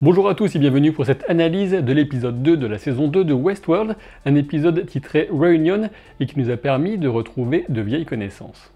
Bonjour à tous et bienvenue pour cette analyse de l'épisode 2 de la saison 2 de Westworld, un épisode titré Reunion et qui nous a permis de retrouver de vieilles connaissances.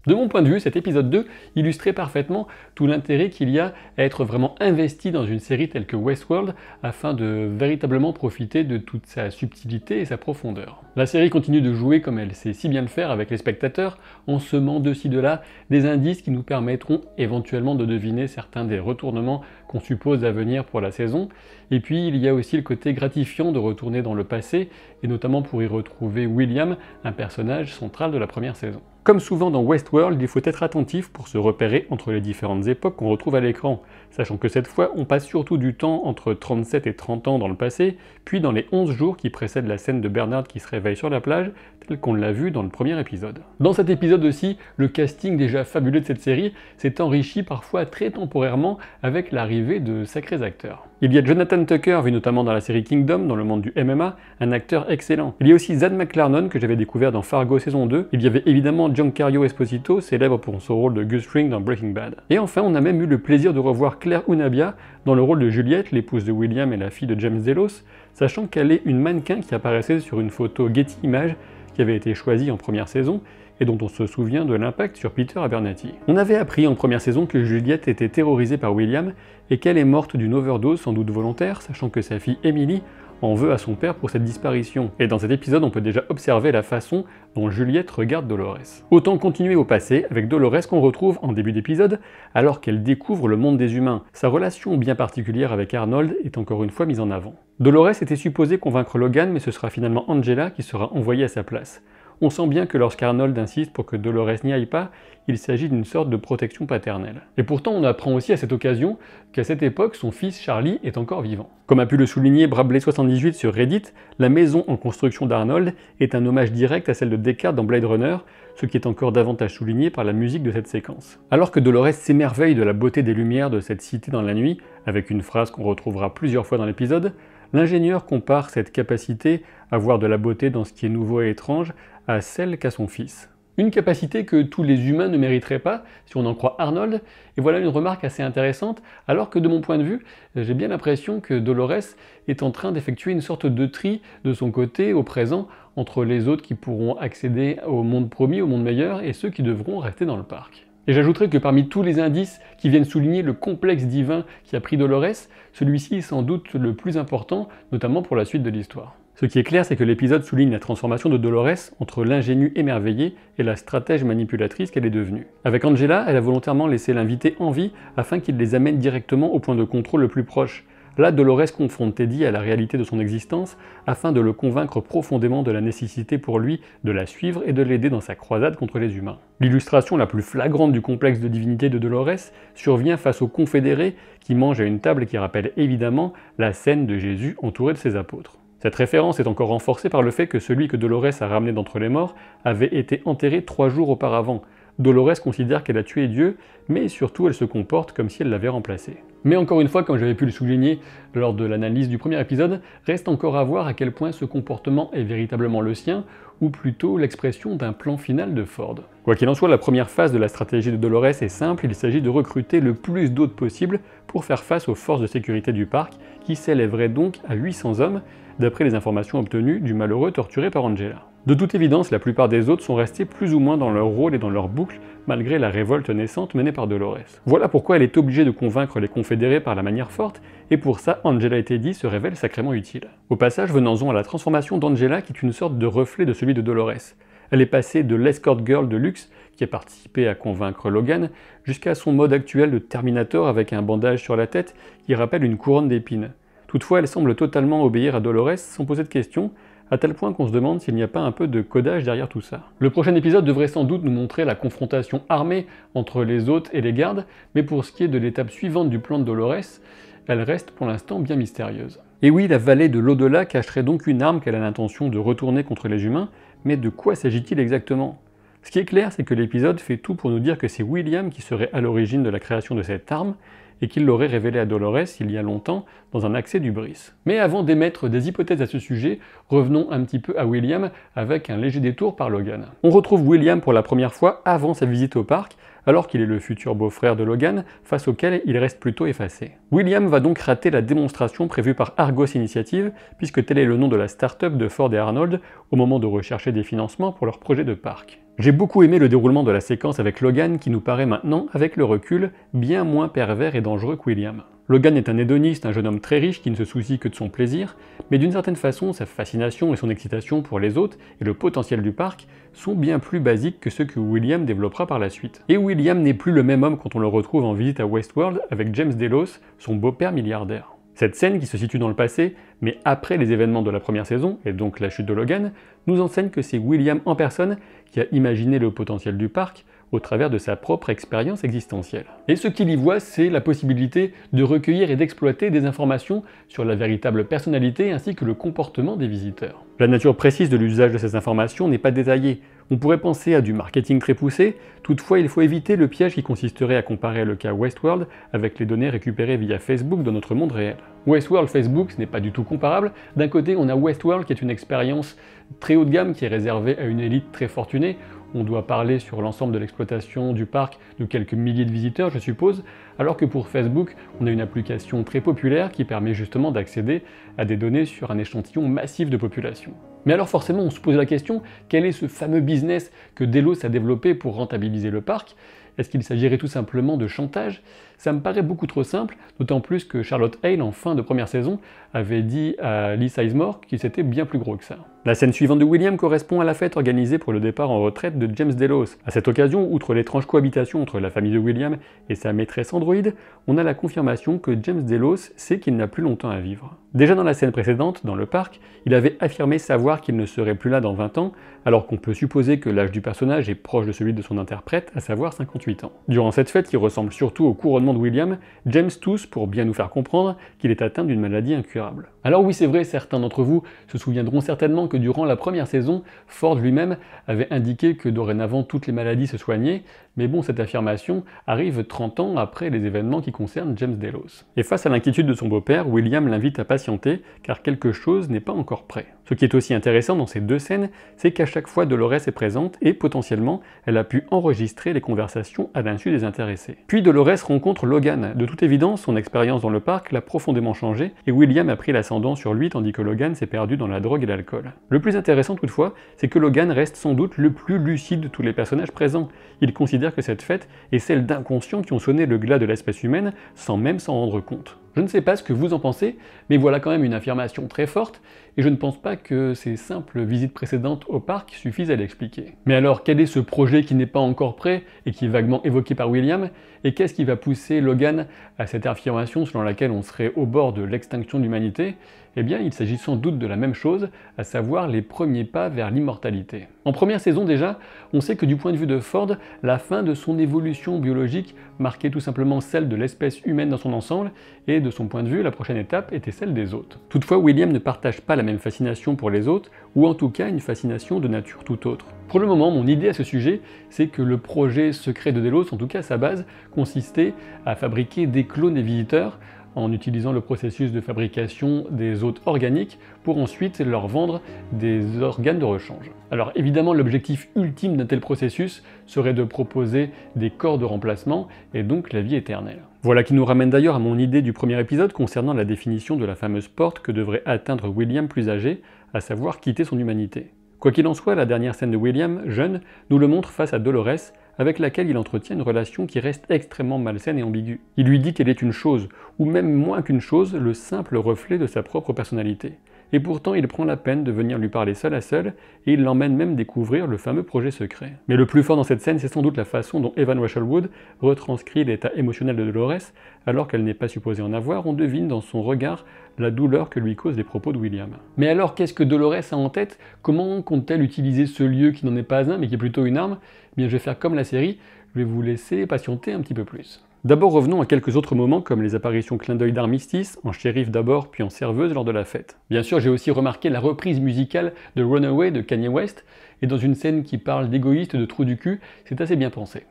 De mon point de vue, cet épisode 2 illustrait parfaitement tout l'intérêt qu'il y a à être vraiment investi dans une série telle que Westworld afin de véritablement profiter de toute sa subtilité et sa profondeur. La série continue de jouer comme elle sait si bien le faire avec les spectateurs, en semant de ci de là des indices qui nous permettront éventuellement de deviner certains des retournements qu'on suppose à venir pour la saison. Et puis il y a aussi le côté gratifiant de retourner dans le passé, et notamment pour y retrouver William, un personnage central de la première saison. Comme souvent dans Westworld, il faut être attentif pour se repérer entre les différentes époques qu'on retrouve à l'écran, sachant que cette fois, on passe surtout du temps entre 37 et 30 ans dans le passé, puis dans les 11 jours qui précèdent la scène de Bernard qui se réveille sur la plage, tel qu'on l'a vu dans le premier épisode. Dans cet épisode aussi, le casting déjà fabuleux de cette série s'est enrichi parfois très temporairement avec l'arrivée de sacrés acteurs. Il y a Jonathan Tucker, vu notamment dans la série Kingdom, dans le monde du MMA, un acteur excellent. Il y a aussi Zad McClarnon, que j'avais découvert dans Fargo saison 2. Il y avait évidemment Giancarlo Esposito, célèbre pour son rôle de Gus Fring dans Breaking Bad. Et enfin, on a même eu le plaisir de revoir Claire Unabia dans le rôle de Juliette, l'épouse de William et la fille de James Delos, sachant qu'elle est une mannequin qui apparaissait sur une photo Getty Images qui avait été choisie en première saison, et dont on se souvient de l'impact sur Peter Abernathy. On avait appris en première saison que Juliette était terrorisée par William et qu'elle est morte d'une overdose sans doute volontaire, sachant que sa fille Emily en veut à son père pour cette disparition. Et dans cet épisode, on peut déjà observer la façon dont Juliette regarde Dolores. Autant continuer au passé avec Dolores qu'on retrouve en début d'épisode, alors qu'elle découvre le monde des humains. Sa relation bien particulière avec Arnold est encore une fois mise en avant. Dolores était supposée convaincre Logan, mais ce sera finalement Angela qui sera envoyée à sa place. On sent bien que lorsqu'Arnold insiste pour que Dolores n'y aille pas, il s'agit d'une sorte de protection paternelle. Et pourtant, on apprend aussi à cette occasion qu'à cette époque, son fils Charlie est encore vivant. Comme a pu le souligner Brabley78 sur Reddit, la maison en construction d'Arnold est un hommage direct à celle de Deckard dans Blade Runner, ce qui est encore davantage souligné par la musique de cette séquence. Alors que Dolores s'émerveille de la beauté des lumières de cette cité dans la nuit, avec une phrase qu'on retrouvera plusieurs fois dans l'épisode, l'ingénieur compare cette capacité à voir de la beauté dans ce qui est nouveau et étrange à celle qu'a son fils. Une capacité que tous les humains ne mériteraient pas, si on en croit Arnold, et voilà une remarque assez intéressante, alors que de mon point de vue, j'ai bien l'impression que Dolores est en train d'effectuer une sorte de tri de son côté, au présent, entre les autres qui pourront accéder au monde promis, au monde meilleur, et ceux qui devront rester dans le parc. Et j'ajouterai que parmi tous les indices qui viennent souligner le complexe divin qui a pris Dolores, celui-ci est sans doute le plus important, notamment pour la suite de l'histoire. Ce qui est clair, c'est que l'épisode souligne la transformation de Dolores entre l'ingénue émerveillée et la stratège manipulatrice qu'elle est devenue. Avec Angela, elle a volontairement laissé l'invité en vie afin qu'il les amène directement au point de contrôle le plus proche. Là, Dolores confronte Teddy à la réalité de son existence afin de le convaincre profondément de la nécessité pour lui de la suivre et de l'aider dans sa croisade contre les humains. L'illustration la plus flagrante du complexe de divinité de Dolores survient face aux confédérés qui mangent à une table qui rappelle évidemment la scène de Jésus entouré de ses apôtres. Cette référence est encore renforcée par le fait que celui que Dolores a ramené d'entre les morts avait été enterré 3 jours auparavant. Dolores considère qu'elle a tué Dieu, mais surtout elle se comporte comme si elle l'avait remplacé. Mais encore une fois, comme j'avais pu le souligner lors de l'analyse du premier épisode, reste encore à voir à quel point ce comportement est véritablement le sien, ou plutôt l'expression d'un plan final de Ford. Quoi qu'il en soit, la première phase de la stratégie de Dolores est simple, il s'agit de recruter le plus d'autres possible pour faire face aux forces de sécurité du parc, qui s'élèveraient donc à 800 hommes, d'après les informations obtenues du malheureux torturé par Angela. De toute évidence, la plupart des autres sont restés plus ou moins dans leur rôle et dans leur boucle, malgré la révolte naissante menée par Dolores. Voilà pourquoi elle est obligée de convaincre les confédérés par la manière forte, et pour ça, Angela et Teddy se révèlent sacrément utiles. Au passage, venons-en à la transformation d'Angela, qui est une sorte de reflet de celui de Dolores. Elle est passée de l'escort girl de luxe, qui a participé à convaincre Logan, jusqu'à son mode actuel de Terminator avec un bandage sur la tête qui rappelle une couronne d'épines. Toutefois, elle semble totalement obéir à Dolores sans poser de questions, à tel point qu'on se demande s'il n'y a pas un peu de codage derrière tout ça. Le prochain épisode devrait sans doute nous montrer la confrontation armée entre les hôtes et les gardes, mais pour ce qui est de l'étape suivante du plan de Dolores, elle reste pour l'instant bien mystérieuse. Et oui, la vallée de l'au-delà cacherait donc une arme qu'elle a l'intention de retourner contre les humains, mais de quoi s'agit-il exactement ? Ce qui est clair, c'est que l'épisode fait tout pour nous dire que c'est William qui serait à l'origine de la création de cette arme, et qu'il l'aurait révélé à Dolores il y a longtemps dans un accès d'hubris. Mais avant d'émettre des hypothèses à ce sujet, revenons un petit peu à William avec un léger détour par Logan. On retrouve William pour la première fois avant sa visite au parc, alors qu'il est le futur beau-frère de Logan, face auquel il reste plutôt effacé. William va donc rater la démonstration prévue par Argos Initiative, puisque tel est le nom de la start-up de Ford et Arnold, au moment de rechercher des financements pour leur projet de parc. J'ai beaucoup aimé le déroulement de la séquence avec Logan, qui nous paraît maintenant, avec le recul, bien moins pervers et dangereux que William. Logan est un hédoniste, un jeune homme très riche qui ne se soucie que de son plaisir, mais d'une certaine façon, sa fascination et son excitation pour les autres et le potentiel du parc sont bien plus basiques que ceux que William développera par la suite. Et William n'est plus le même homme quand on le retrouve en visite à Westworld avec James Delos, son beau-père milliardaire. Cette scène, qui se situe dans le passé, mais après les événements de la première saison, et donc la chute de Logan, nous enseigne que c'est William en personne qui a imaginé le potentiel du parc au travers de sa propre expérience existentielle. Et ce qu'il y voit, c'est la possibilité de recueillir et d'exploiter des informations sur la véritable personnalité ainsi que le comportement des visiteurs. La nature précise de l'usage de ces informations n'est pas détaillée. On pourrait penser à du marketing très poussé, toutefois il faut éviter le piège qui consisterait à comparer le cas Westworld avec les données récupérées via Facebook dans notre monde réel. Westworld Facebook, ce n'est pas du tout comparable. D'un côté, on a Westworld qui est une expérience très haut de gamme qui est réservée à une élite très fortunée. On doit parler sur l'ensemble de l'exploitation du parc de quelques milliers de visiteurs, je suppose, alors que pour Facebook, on a une application très populaire qui permet justement d'accéder à des données sur un échantillon massif de population. Mais alors forcément, on se pose la question, quel est ce fameux business que Delos a développé pour rentabiliser le parc ? Est-ce qu'il s'agirait tout simplement de chantage? Ça me paraît beaucoup trop simple, d'autant plus que Charlotte Hale, en fin de première saison, avait dit à Lee Sizemore qu'il c'était bien plus gros que ça. La scène suivante de William correspond à la fête organisée pour le départ en retraite de James Delos. À cette occasion, outre l'étrange cohabitation entre la famille de William et sa maîtresse androïde, on a la confirmation que James Delos sait qu'il n'a plus longtemps à vivre. Déjà dans la scène précédente, dans le parc, il avait affirmé savoir qu'il ne serait plus là dans 20 ans, alors qu'on peut supposer que l'âge du personnage est proche de celui de son interprète, à savoir 58 ans. Durant cette fête, qui ressemble surtout au couronnement de William, James tousse pour bien nous faire comprendre qu'il est atteint d'une maladie incurable. Alors oui, c'est vrai, certains d'entre vous se souviendront certainement que durant la première saison, Ford lui-même avait indiqué que dorénavant toutes les maladies se soignaient, mais bon, cette affirmation arrive 30 ans après les événements qui concernent James Delos. Et face à l'inquiétude de son beau-père, William l'invite à patienter, car quelque chose n'est pas encore prêt. Ce qui est aussi intéressant dans ces deux scènes, c'est qu'à chaque fois Dolores est présente et potentiellement, elle a pu enregistrer les conversations à l'insu des intéressés. Puis Dolores rencontre Logan. De toute évidence, son expérience dans le parc l'a profondément changé et William a pris l'ascendant sur lui tandis que Logan s'est perdu dans la drogue et l'alcool. Le plus intéressant toutefois, c'est que Logan reste sans doute le plus lucide de tous les personnages présents. Il considère que cette fête est celle d'inconscients qui ont sonné le glas de l'espèce humaine sans même s'en rendre compte. Je ne sais pas ce que vous en pensez, mais voilà quand même une affirmation très forte, et je ne pense pas que ces simples visites précédentes au parc suffisent à l'expliquer. Mais alors, quel est ce projet qui n'est pas encore prêt, et qui est vaguement évoqué par William, et qu'est-ce qui va pousser Logan à cette affirmation selon laquelle on serait au bord de l'extinction de l'humanité? Eh bien, il s'agit sans doute de la même chose, à savoir les premiers pas vers l'immortalité. En première saison déjà, on sait que du point de vue de Ford, la fin de son évolution biologique marquait tout simplement celle de l'espèce humaine dans son ensemble, et de son point de vue, la prochaine étape était celle des autres. Toutefois, William ne partage pas la même fascination pour les autres, ou en tout cas une fascination de nature tout autre. Pour le moment, mon idée à ce sujet, c'est que le projet secret de Delos, en tout cas sa base, consistait à fabriquer des clones des visiteurs, en utilisant le processus de fabrication des hôtes organiques pour ensuite leur vendre des organes de rechange. Alors évidemment, l'objectif ultime d'un tel processus serait de proposer des corps de remplacement et donc la vie éternelle. Voilà qui nous ramène d'ailleurs à mon idée du premier épisode concernant la définition de la fameuse porte que devrait atteindre William plus âgé, à savoir quitter son humanité. Quoi qu'il en soit, la dernière scène de William, jeune, nous le montre face à Dolores, avec laquelle il entretient une relation qui reste extrêmement malsaine et ambiguë. Il lui dit qu'elle est une chose, ou même moins qu'une chose, le simple reflet de sa propre personnalité. Et pourtant, il prend la peine de venir lui parler seul à seul, et il l'emmène même découvrir le fameux projet secret. Mais le plus fort dans cette scène, c'est sans doute la façon dont Evan Rachel Wood retranscrit l'état émotionnel de Dolores, alors qu'elle n'est pas supposée en avoir, on devine dans son regard la douleur que lui causent les propos de William. Mais alors, qu'est-ce que Dolores a en tête? Comment compte-t-elle utiliser ce lieu qui n'en est pas un, mais qui est plutôt une arme? Eh bien, je vais faire comme la série, je vais vous laisser patienter un petit peu plus. D'abord revenons à quelques autres moments comme les apparitions clin d'œil d'armistice, en shérif d'abord puis en serveuse lors de la fête. Bien sûr, j'ai aussi remarqué la reprise musicale de Runaway de Kanye West, et dans une scène qui parle d'égoïste, de trou du cul, c'est assez bien pensé.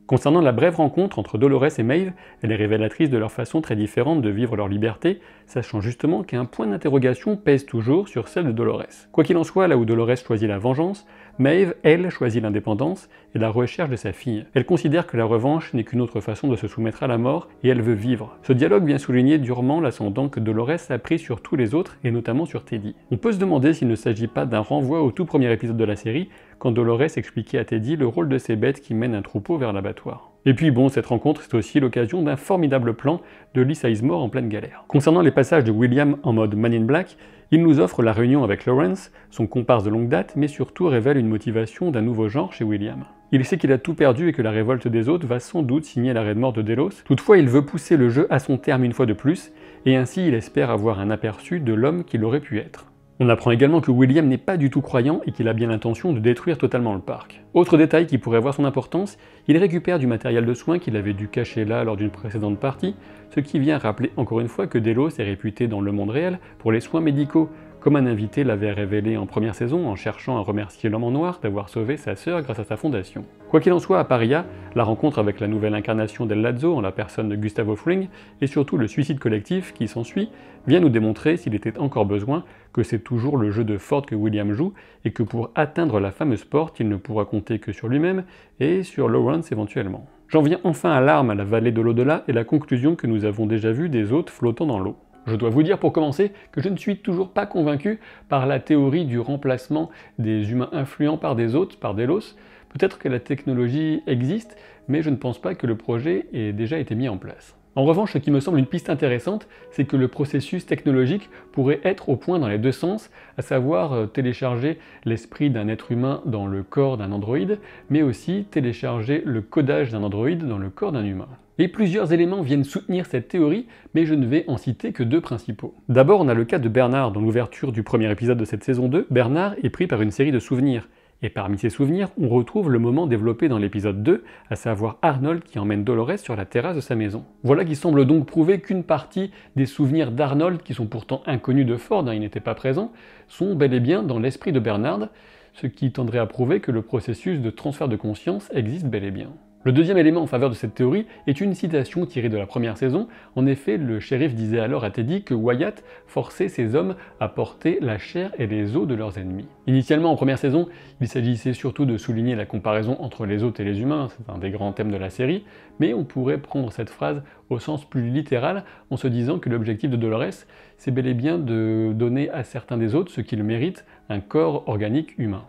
Concernant la brève rencontre entre Dolores et Maeve, elle est révélatrice de leur façon très différente de vivre leur liberté, sachant justement qu'un point d'interrogation pèse toujours sur celle de Dolores. Quoi qu'il en soit, là où Dolores choisit la vengeance, Maeve, elle, choisit l'indépendance et la recherche de sa fille. Elle considère que la revanche n'est qu'une autre façon de se soumettre à la mort et elle veut vivre. Ce dialogue vient souligner durement l'ascendant que Dolores a pris sur tous les autres et notamment sur Teddy. On peut se demander s'il ne s'agit pas d'un renvoi au tout premier épisode de la série, quand Dolores expliquait à Teddy le rôle de ces bêtes qui mènent un troupeau vers l'abattoir. Et puis bon, cette rencontre c'est aussi l'occasion d'un formidable plan de Lee Sizemore en pleine galère. Concernant les passages de William en mode Man in Black, il nous offre la réunion avec Lawrence, son comparse de longue date, mais surtout révèle une motivation d'un nouveau genre chez William. Il sait qu'il a tout perdu et que la révolte des autres va sans doute signer l'arrêt de mort de Delos. Toutefois, il veut pousser le jeu à son terme une fois de plus, et ainsi il espère avoir un aperçu de l'homme qu'il aurait pu être. On apprend également que William n'est pas du tout croyant et qu'il a bien l'intention de détruire totalement le parc. Autre détail qui pourrait avoir son importance, il récupère du matériel de soins qu'il avait dû cacher là lors d'une précédente partie, ce qui vient rappeler encore une fois que Delos est réputé dans le monde réel pour les soins médicaux, comme un invité l'avait révélé en première saison en cherchant à remercier l'homme en noir d'avoir sauvé sa sœur grâce à sa fondation. Quoi qu'il en soit, à Paria, la rencontre avec la nouvelle incarnation d'El Lazo en la personne de Gustavo Fring, et surtout le suicide collectif qui s'ensuit, vient nous démontrer, s'il était encore besoin, que c'est toujours le jeu de forte que William joue, et que pour atteindre la fameuse porte, il ne pourra compter que sur lui-même, et sur Lawrence éventuellement. J'en viens enfin à l'arme à la vallée de l'au-delà, et la conclusion que nous avons déjà vue des hôtes flottant dans l'eau. Je dois vous dire pour commencer que je ne suis toujours pas convaincu par la théorie du remplacement des humains influents par des hôtes, par Delos. Peut-être que la technologie existe, mais je ne pense pas que le projet ait déjà été mis en place. En revanche, ce qui me semble une piste intéressante, c'est que le processus technologique pourrait être au point dans les deux sens, à savoir télécharger l'esprit d'un être humain dans le corps d'un androïde, mais aussi télécharger le codage d'un androïde dans le corps d'un humain. Et plusieurs éléments viennent soutenir cette théorie, mais je ne vais en citer que deux principaux. D'abord, on a le cas de Bernard. Dans l'ouverture du premier épisode de cette saison 2, Bernard est pris par une série de souvenirs. Et parmi ces souvenirs, on retrouve le moment développé dans l'épisode 2, à savoir Arnold qui emmène Dolores sur la terrasse de sa maison. Voilà qui semble donc prouver qu'une partie des souvenirs d'Arnold, qui sont pourtant inconnus de Ford, il n'était pas présent, sont bel et bien dans l'esprit de Bernard, ce qui tendrait à prouver que le processus de transfert de conscience existe bel et bien. Le deuxième élément en faveur de cette théorie est une citation tirée de la première saison. En effet, le shérif disait alors à Teddy que Wyatt forçait ses hommes à porter la chair et les os de leurs ennemis. Initialement, en première saison, il s'agissait surtout de souligner la comparaison entre les hôtes et les humains, c'est un des grands thèmes de la série, mais on pourrait prendre cette phrase au sens plus littéral en se disant que l'objectif de Dolores, c'est bel et bien de donner à certains des hôtes ce qu'ils méritent, un corps organique humain.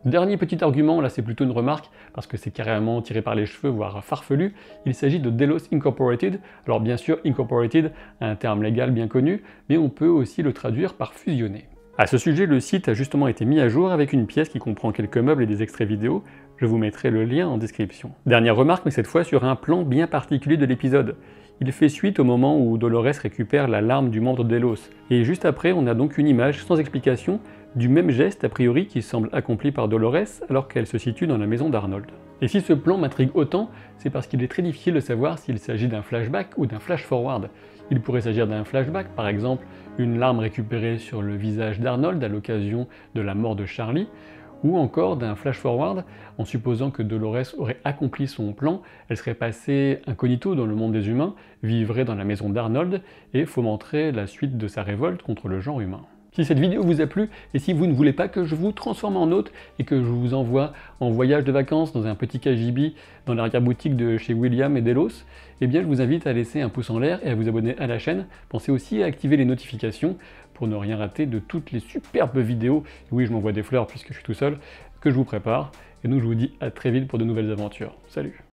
Dernier petit argument, là c'est plutôt une remarque, parce que c'est carrément tiré par les cheveux, voire farfelu, il s'agit de Delos Incorporated. Alors bien sûr, Incorporated a un terme légal bien connu, mais on peut aussi le traduire par fusionner. À ce sujet, le site a justement été mis à jour avec une pièce qui comprend quelques meubles et des extraits vidéo, je vous mettrai le lien en description. Dernière remarque, mais cette fois sur un plan bien particulier de l'épisode. Il fait suite au moment où Dolores récupère la larme du membre de Delos, et juste après on a donc une image sans explication du même geste a priori qui semble accompli par Dolores alors qu'elle se situe dans la maison d'Arnold. Et si ce plan m'intrigue autant, c'est parce qu'il est très difficile de savoir s'il s'agit d'un flashback ou d'un flash-forward. Il pourrait s'agir d'un flashback, par exemple une larme récupérée sur le visage d'Arnold à l'occasion de la mort de Charlie, ou encore d'un flash-forward, en supposant que Dolores aurait accompli son plan, elle serait passée incognito dans le monde des humains, vivrait dans la maison d'Arnold et fomenterait la suite de sa révolte contre le genre humain. Si cette vidéo vous a plu, et si vous ne voulez pas que je vous transforme en hôte et que je vous envoie en voyage de vacances dans un petit KGB dans l'arrière-boutique de chez William et Delos, eh bien je vous invite à laisser un pouce en l'air et à vous abonner à la chaîne. Pensez aussi à activer les notifications pour ne rien rater de toutes les superbes vidéos, oui je m'envoie des fleurs puisque je suis tout seul, que je vous prépare. Et nous je vous dis à très vite pour de nouvelles aventures. Salut!